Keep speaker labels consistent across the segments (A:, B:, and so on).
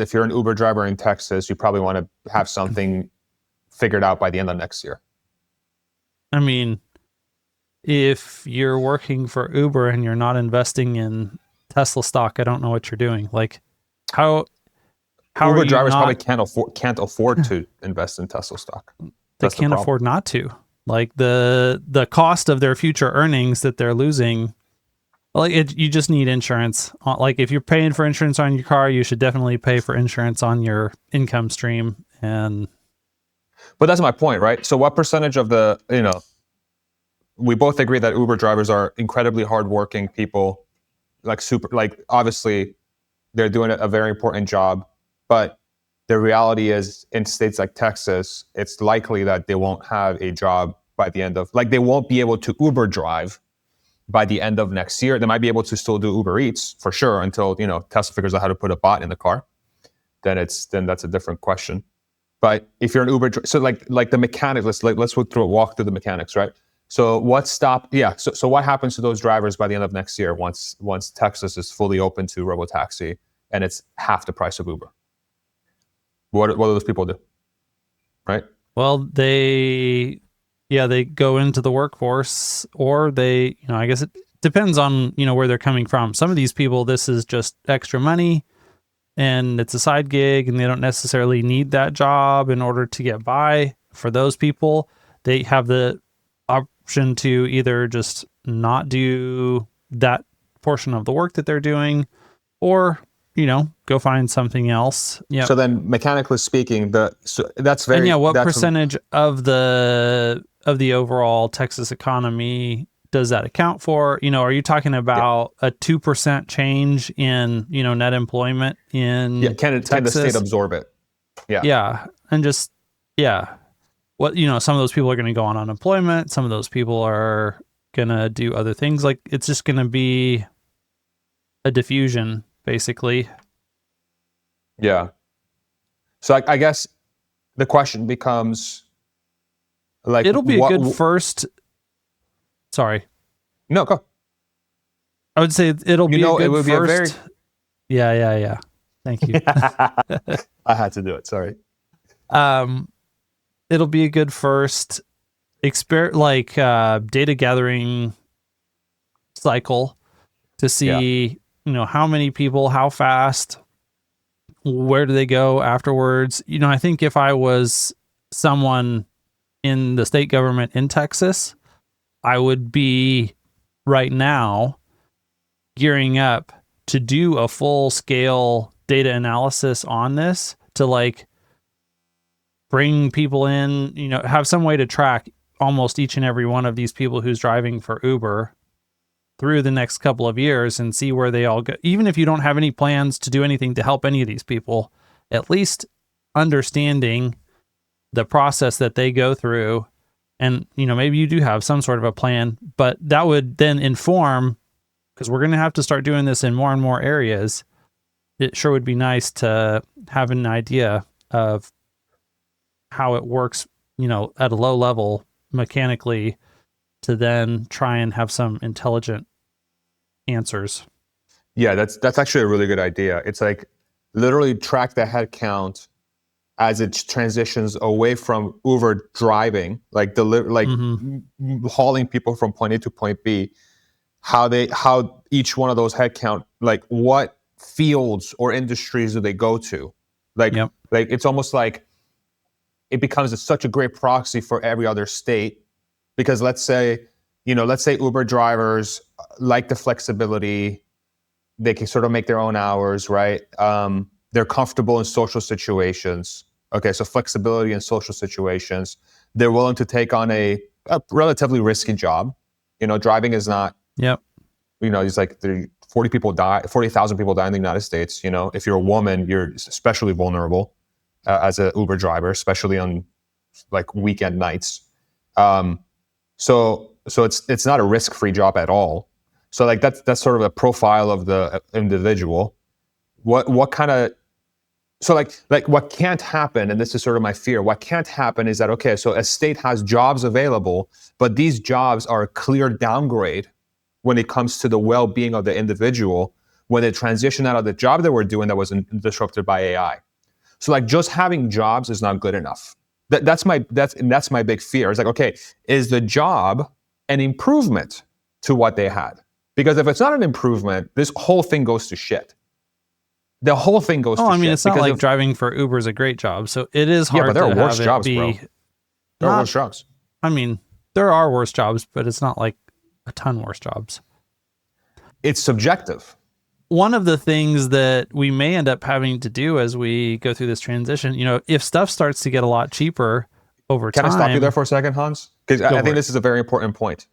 A: if you're an Uber driver in Texas, you probably want to have something figured out by the end of next year.
B: I mean, if you're working for Uber and you're not investing in Tesla stock, I don't know what you're doing. Like, how
A: Uber
B: are you
A: drivers
B: not,
A: probably can't afford to invest in Tesla stock.
B: they can't afford not to. Like the cost of their future earnings that they're losing. Like you just need insurance. Like if you're paying for insurance on your car, you should definitely pay for insurance on your income stream.
A: But that's my point, right? So what percentage of we both agree that Uber drivers are incredibly hardworking people, obviously they're doing a very important job, but the reality is in states like Texas, it's likely that they won't have a job by the end of, they won't be able to Uber drive by the end of next year. They might be able to still do Uber Eats for sure until, Tesla figures out how to put a bot in the car. Then that's a different question. But if you're an Uber, so like the mechanics, let's walk through the mechanics, right? So So what happens to those drivers by the end of next year once Texas is fully open to robotaxi and it's half the price of Uber? What do those people do, right?
B: Well, they go into the workforce, or they, I guess it depends on, where they're coming from. Some of these people, this is just extra money and it's a side gig and they don't necessarily need that job in order to get by. For those people, they have the option to either just not do that portion of the work that they're doing, or go find something else. Yeah.
A: So then, mechanically speaking, that's very.
B: And what percentage of the overall Texas economy does that account for? Are you talking about a 2% change in net employment in
A: Texas? Can the state absorb it?
B: Yeah, and just what some of those people are going to go on unemployment. Some of those people are going to do other things. Like it's just going to be a diffusion, basically.
A: Yeah. So I guess the question becomes,
B: it'll be a good first. Sorry.
A: No, go.
B: I would say it'll be a good first. Yeah. Thank you.
A: I had to do it. Sorry.
B: It'll be a good first data gathering cycle to see, how many people, how fast, where do they go afterwards? I think if I was someone in the state government in Texas, I would be right now gearing up to do a full scale data analysis on this, to bring people in, have some way to track almost each and every one of these people who's driving for Uber through the next couple of years and see where they all go. Even if you don't have any plans to do anything to help any of these people, at least understanding the process that they go through. And, maybe you do have some sort of a plan, but that would then inform, because we're going to have to start doing this in more and more areas. It sure would be nice to have an idea of how it works, at a low level mechanically, to then try and have some intelligent answers.
A: Yeah, that's actually a really good idea. It's literally track the head count as it transitions away from Uber driving, hauling people from point A to point B, how each one of those head count, what fields or industries do they go to? It's almost like it becomes such a great proxy for every other state, because let's say Uber drivers like the flexibility, they can sort of make their own hours, right? They're comfortable in social situations. Okay, so flexibility in social situations. They're willing to take on a relatively risky job. Driving is not.
B: Yep.
A: It's 40,000 people die in the United States. If you're a woman, you're especially vulnerable as an Uber driver, especially on weekend nights. So it's not a risk-free job at all. So that's sort of a profile of the individual. What kind of, so what can't happen, and this is sort of my fear, what can't happen is that, okay, so a state has jobs available, but these jobs are a clear downgrade when it comes to the well-being of the individual. when they transition out of the job they were doing that was disrupted by AI. So like just having jobs is not good enough. That's my big fear. It's like, okay, is the job an improvement to what they had? Because if it's not an improvement, this whole thing goes to shit. The whole thing goes to shit.
B: I mean, it's not like driving for Uber is a great job. So it is hard
A: but there
B: to
A: are worse
B: have
A: jobs,
B: it be.
A: bro. There are worse jobs.
B: I mean, there are worse jobs, but it's not like a ton worse jobs.
A: It's subjective.
B: One of the things that we may end up having to do as we go through this transition, if stuff starts to get a lot cheaper over time.
A: Can I stop you there for a second, Hans? Because I think this is a very important point.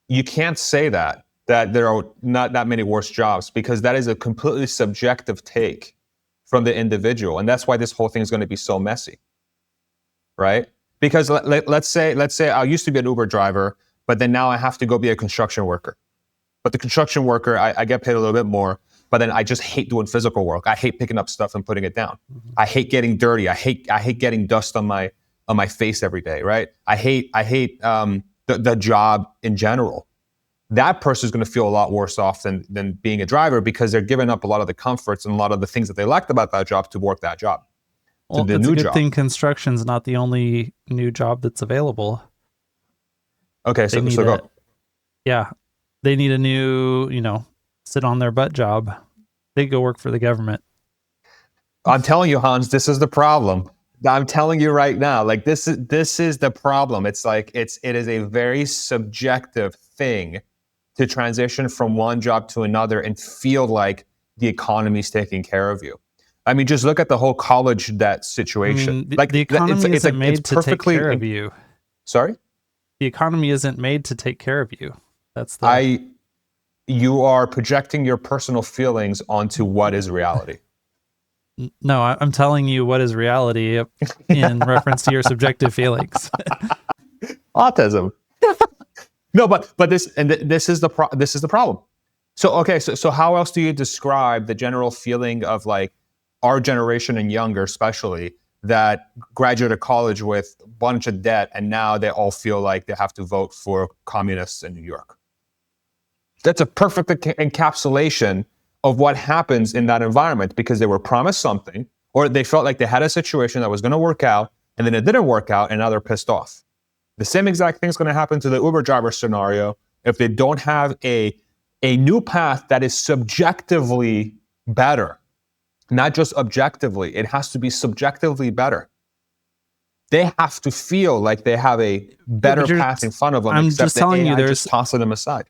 A: You can't say that there are not that many worse jobs, because that is a completely subjective take from the individual. And that's why this whole thing is going to be so messy, right? Because let's say I used to be an Uber driver, but then now I have to go be a construction worker. But the construction worker, I get paid a little bit more, but then I just hate doing physical work. I hate picking up stuff and putting it down. Mm-hmm. I hate getting dirty. I hate getting dust on my face every day, right? I hate the job in general. That person is going to feel a lot worse off than being a driver, because they're giving up a lot of the comforts and a lot of the things that they liked about that job to work that job.
B: Well, it's a good thing construction's not the only new job that's available.
A: Okay, so go.
B: Yeah. They need a new, sit on their butt job. They go work for the government.
A: I'm telling you, Hans, this is the problem. I'm telling you right now, like this is the problem. It's like it is a very subjective thing to transition from one job to another and feel like the economy is taking care of you. I mean, just look at the whole college debt situation.
B: The economy isn't made to take care of you.
A: Sorry?
B: The economy isn't made to take care of you.
A: You are projecting your personal feelings onto what is reality.
B: No, I'm telling you what is reality in reference to your subjective feelings.
A: Autism. No, but this is the problem. So okay, so how else do you describe the general feeling of like our generation and younger, especially, that graduated college with a bunch of debt, and now they all feel like they have to vote for communists in New York? That's a perfect encapsulation of what happens in that environment, because they were promised something, or they felt like they had a situation that was going to work out, and then it didn't work out, and now they're pissed off. The same exact thing is going to happen to the Uber driver scenario if they don't have a new path that is subjectively better, not just objectively. It has to be subjectively better. They have to feel like they have a better path in front of them.
B: I'm just telling you, there's
A: just tossing them aside.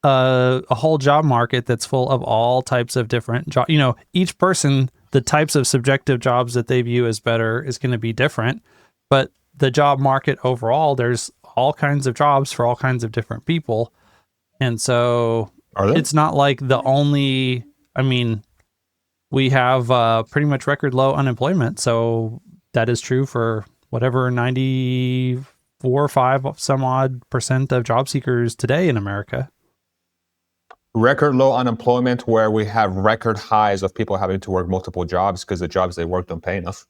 B: A whole job market that's full of all types of different jobs. Each person, the types of subjective jobs that they view as better is going to be different. But the job market overall, there's all kinds of jobs for all kinds of different people. And so it's not like we have pretty much record low unemployment. So that is true for whatever 94 or 5 some odd % of job seekers today in America.
A: Record low unemployment, where we have record highs of people having to work multiple jobs because the jobs they work don't pay enough.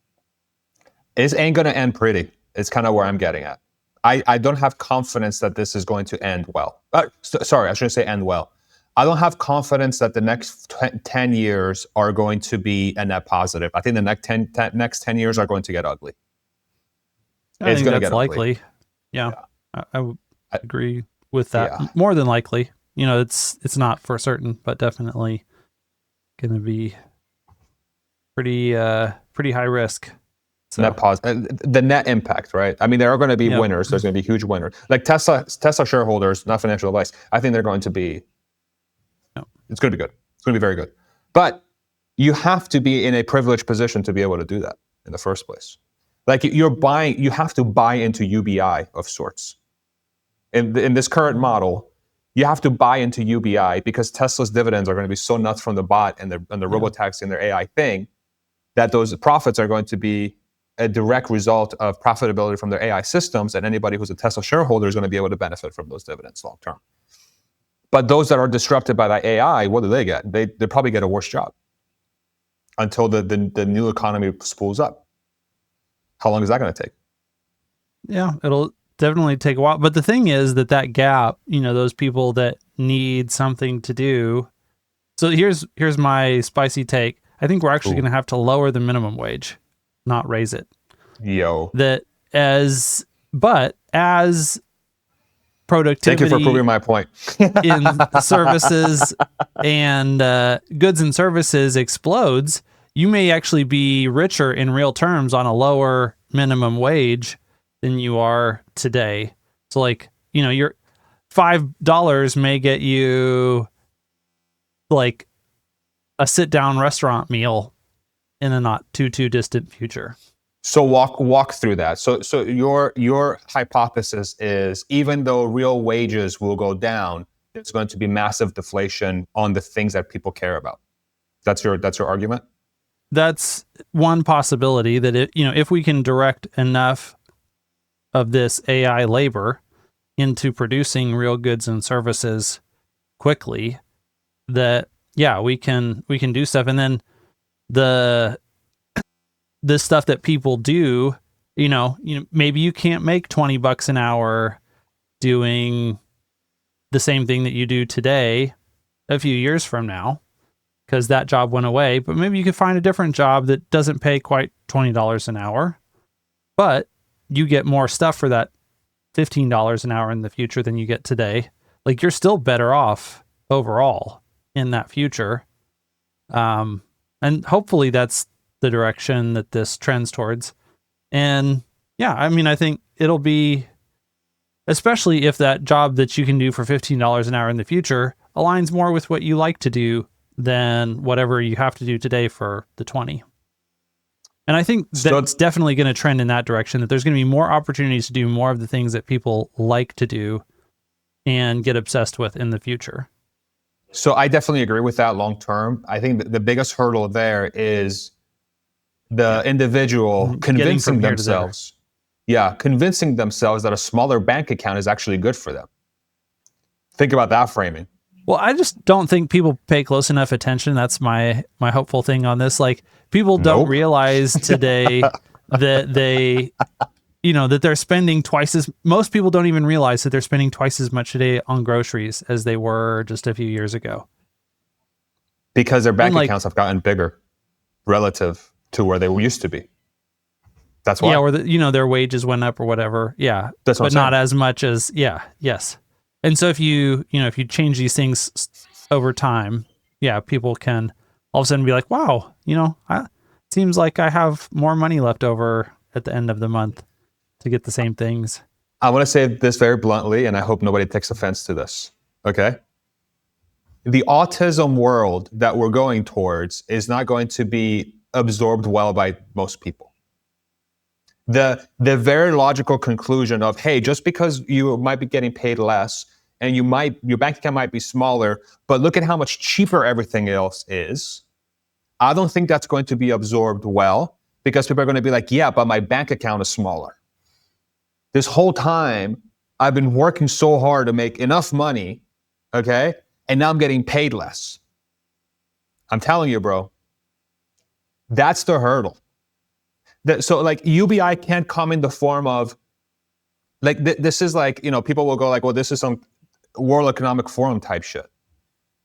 A: It ain't going to end pretty. It's kind of where I'm getting at. I don't have confidence that this is going to end well. Sorry, I shouldn't say end well. I don't have confidence that the next 10 years are going to be a net positive. I think the next 10 years are going to get ugly.
B: I think that's likely. Yeah. I would agree with that. Yeah. More than likely. It's not for certain, but definitely going to be pretty high risk. So.
A: The net impact, right? I mean, there are going to be winners. There's going to be huge winners. Like Tesla shareholders, not financial advice. I think they're going to be. It's going to be good. It's going to be very good. But you have to be in a privileged position to be able to do that in the first place. Like you have to buy into UBI of sorts. In this current model, you have to buy into UBI because Tesla's dividends are going to be so nuts from the bot and the robotaxi and their AI thing that those profits are going to be a direct result of profitability from their AI systems, and anybody who's a Tesla shareholder is going to be able to benefit from those dividends long term. But those that are disrupted by that AI, what do they get? They probably get a worse job until the new economy spools up. How long is that going to take?
B: Yeah, it'll definitely take a while. But the thing is that gap, those people that need something to do, So here's my spicy take. I think we're actually
A: Ooh.
B: going to have to lower the minimum wage, not raise it.
A: Yo.
B: As
A: Thank
B: productivity
A: you for proving my point.
B: in services and goods and services explodes, you may actually be richer in real terms on a lower minimum wage than you are today. So like, your $5 may get you like a sit down restaurant meal in a not too distant future.
A: So walk through that. So your hypothesis is, even though real wages will go down, there's going to be massive deflation on the things that people care about. That's your argument?
B: That's one possibility, that if we can direct enough of this AI labor into producing real goods and services quickly, that we can do stuff. And then the stuff that people do, maybe you can't make $20 an hour doing the same thing that you do today a few years from now, because that job went away. But maybe you could find a different job that doesn't pay quite $20 an hour, but you get more stuff for that $15 an hour in the future than you get today. Like, you're still better off overall in that future. And hopefully that's the direction that this trends towards. And I think it'll be, especially if that job that you can do for $15 an hour in the future aligns more with what you like to do than whatever you have to do today for the 20. And I think that's definitely going to trend in that direction, that there's going to be more opportunities to do more of the things that people like to do and get obsessed with in the future.
A: So I definitely agree with that long term. I think the biggest hurdle there is the individual convincing themselves. Convincing themselves that a smaller bank account is actually good for them. Think about that framing.
B: Well, I just don't think people pay close enough attention. That's my hopeful thing on this. Like, people don't realize today that they, that they're spending most people don't even realize that they're spending twice as much today on groceries as they were just a few years ago.
A: Because their bank accounts have gotten bigger relative to where they used to be. That's why.
B: Yeah, or their wages went up or whatever. Yeah.
A: That's what
B: but not as much as, yes. And so if you change these things over time, people can all of a sudden be like, wow, it seems like I have more money left over at the end of the month to get the same things.
A: I want to say this very bluntly, and I hope nobody takes offense to this. Okay? The autism world that we're going towards is not going to be absorbed well by most people. The very logical conclusion of, hey, just because you might be getting paid less and your bank account might be smaller, but look at how much cheaper everything else is. I don't think that's going to be absorbed well, because people are going to be like, yeah, but my bank account is smaller. This whole time, I've been working so hard to make enough money, okay? And now I'm getting paid less. I'm telling you, bro, that's the hurdle. So like, UBI can't come in the form of, like, this is like, people will go like, well, this is some World Economic Forum type shit.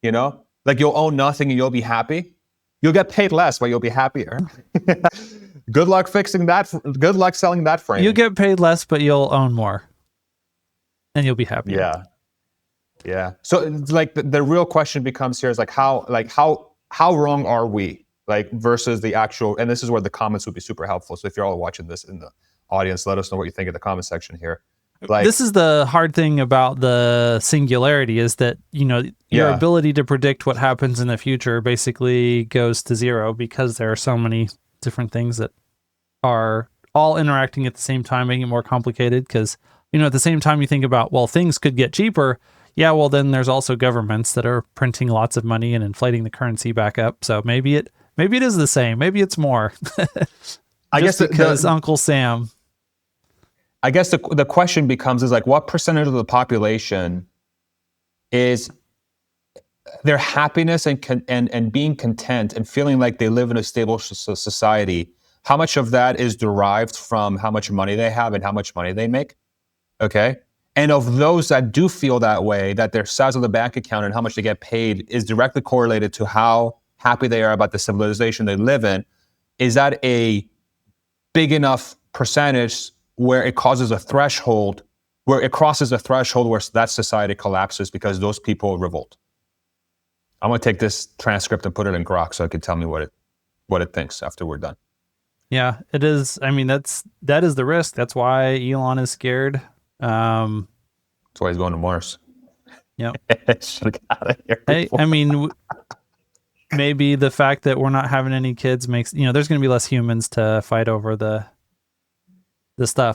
A: Like, you'll own nothing and you'll be happy. You'll get paid less, but you'll be happier. Good luck fixing that. Good luck selling that frame.
B: You get paid less, but you'll own more, and you'll be happier.
A: Yeah. So like, the real question becomes here is like, how wrong are we? Like, versus the actual, and this is where the comments would be super helpful. So if you're all watching this in the audience, let us know what you think in the comment section here. Like,
B: this is the hard thing about the singularity, is that, your ability to predict what happens in the future basically goes to zero, because there are so many different things that are all interacting at the same time, making it more complicated. Because, at the same time you think about, well, things could get cheaper. Yeah, well, then there's also governments that are printing lots of money and inflating the currency back up. So maybe it is the same. Maybe it's more. I guess because Uncle Sam.
A: I guess the question becomes is like, what percentage of the population is their happiness and being content and feeling like they live in a stable society? How much of that is derived from how much money they have and how much money they make? Okay. And of those that do feel that way, that their size of the bank account and how much they get paid is directly correlated to how happy they are about the civilization they live in, is that a big enough percentage where it causes a threshold, where it crosses a threshold where that society collapses because those people revolt? I'm going to take this transcript and put it in Grok so it can tell me what it thinks after we're done.
B: Yeah, it is. I mean, that is the risk. That's why Elon is scared.
A: That's why he's going to Mars.
B: Yep.
A: Should have got it here
B: Hey,
A: before.
B: I mean, maybe the fact that we're not having any kids makes, there's going to be less humans to fight over the stuff.